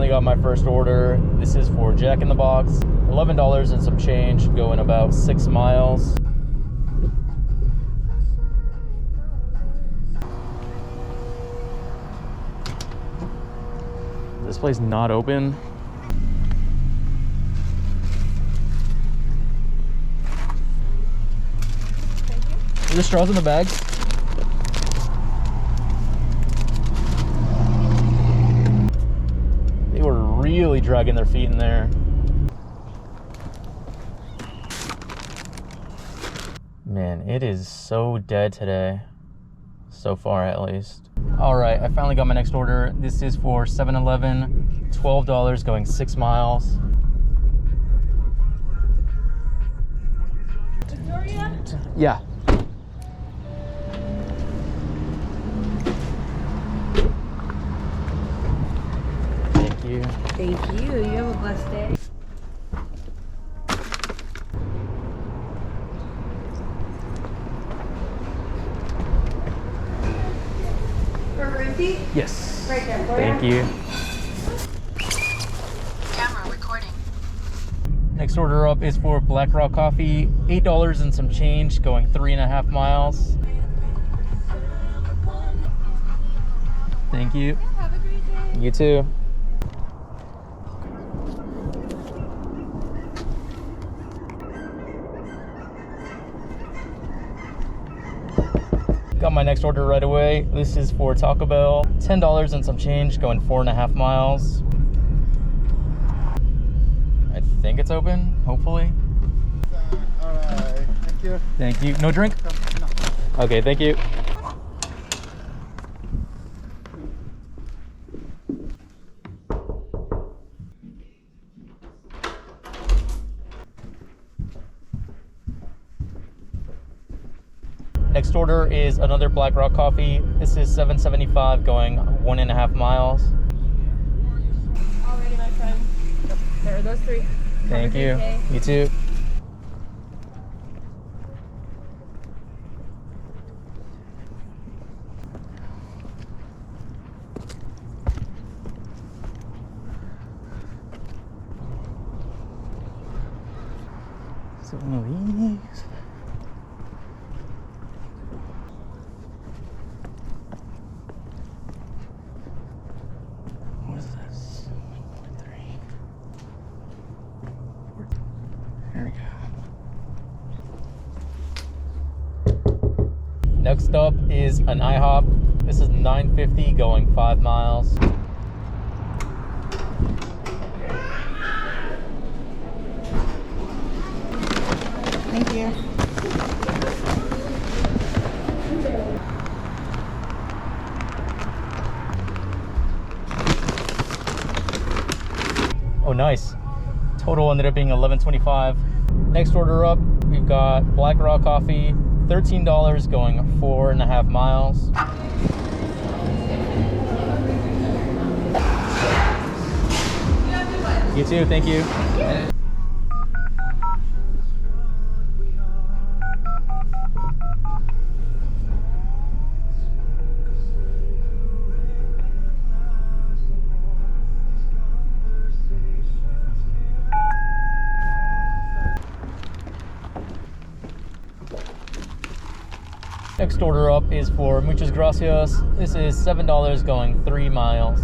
finally got my first order. This is for Jack in the Box. $11 and some change, going about 6 miles. This place not open. Are there straws in the bag? They were really dragging their feet in there. Man, it is so dead today. So far, at least. All right, I finally got my next order. This is for 7-Eleven, $12, going 6 miles. Victoria? Yeah. Thank you. Thank you. You have a blessed day. Yes. Right there for Thank you. Camera recording. Next order up is for Black Rock Coffee, $8 and some change, going 3.5 miles. Thank you. Have a great day. You too. Got my next order right away. This is for Taco Bell, $10 and some change, going 4.5 miles. I think it's open, hopefully. All right, thank you. Thank you. No drink? No. Okay, thank you. Next order is another Black Rock Coffee. This is $7.75, going 1.5 miles. Alrighty, my friend. There are those three. Thank you. Day. You too. So one of these. What is this? 1.3. There we go. Next up is an IHOP. This is $9.50, going 5 miles. Thank you. Oh, nice. Total ended up being $11.25. Next order up, we've got Black Rock Coffee, $13, going 4.5 miles. You too, thank you. Next order up is for Muchas Gracias. This is $7, going 3 miles.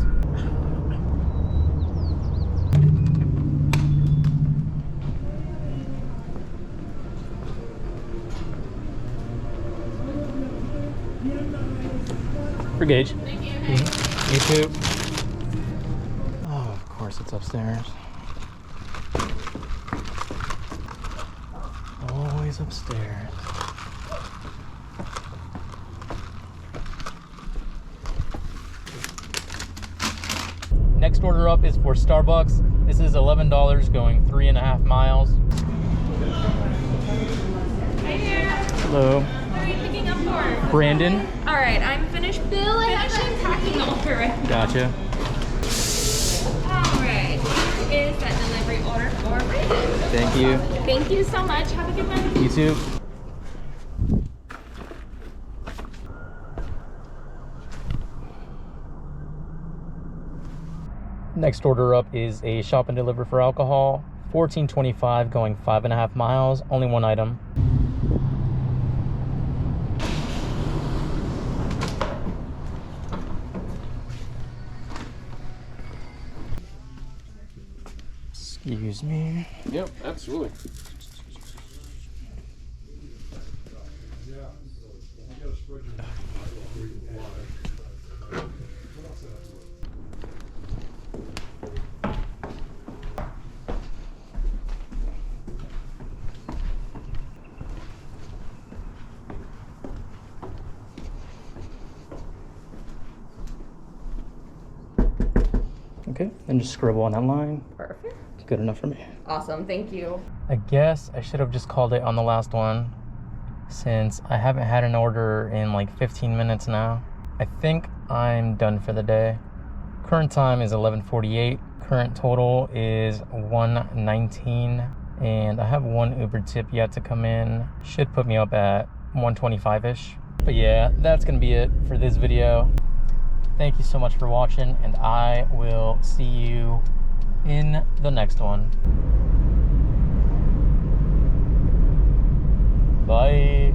For Gage. Thank you. You too. Oh, of course it's upstairs. Always upstairs. Next order up is for Starbucks. This is $11, going 3.5 miles. Hi there. Hello. What are you picking up for? Brandon. All right, I'm finished billing and packing all correct. Gotcha. All right, here is that delivery order for Brandon. Thank you. Thank you so much. Have a good one. You too. Next order up is a shop and deliver for alcohol. $14.25 going 5.5 miles. Only one item. Excuse me. Yep, absolutely. Okay, and just scribble on that line. Perfect. Good enough for me. Awesome. Thank you. I guess I should have just called it on the last one, since I haven't had an order in like 15 minutes now. I think I'm done for the day. Current time is 11:48. Current total is $119, and I have one Uber tip yet to come in. Should put me up at 125-ish. But yeah, that's gonna be it for this video. Thank you so much for watching, and I will see you in the next one. Bye.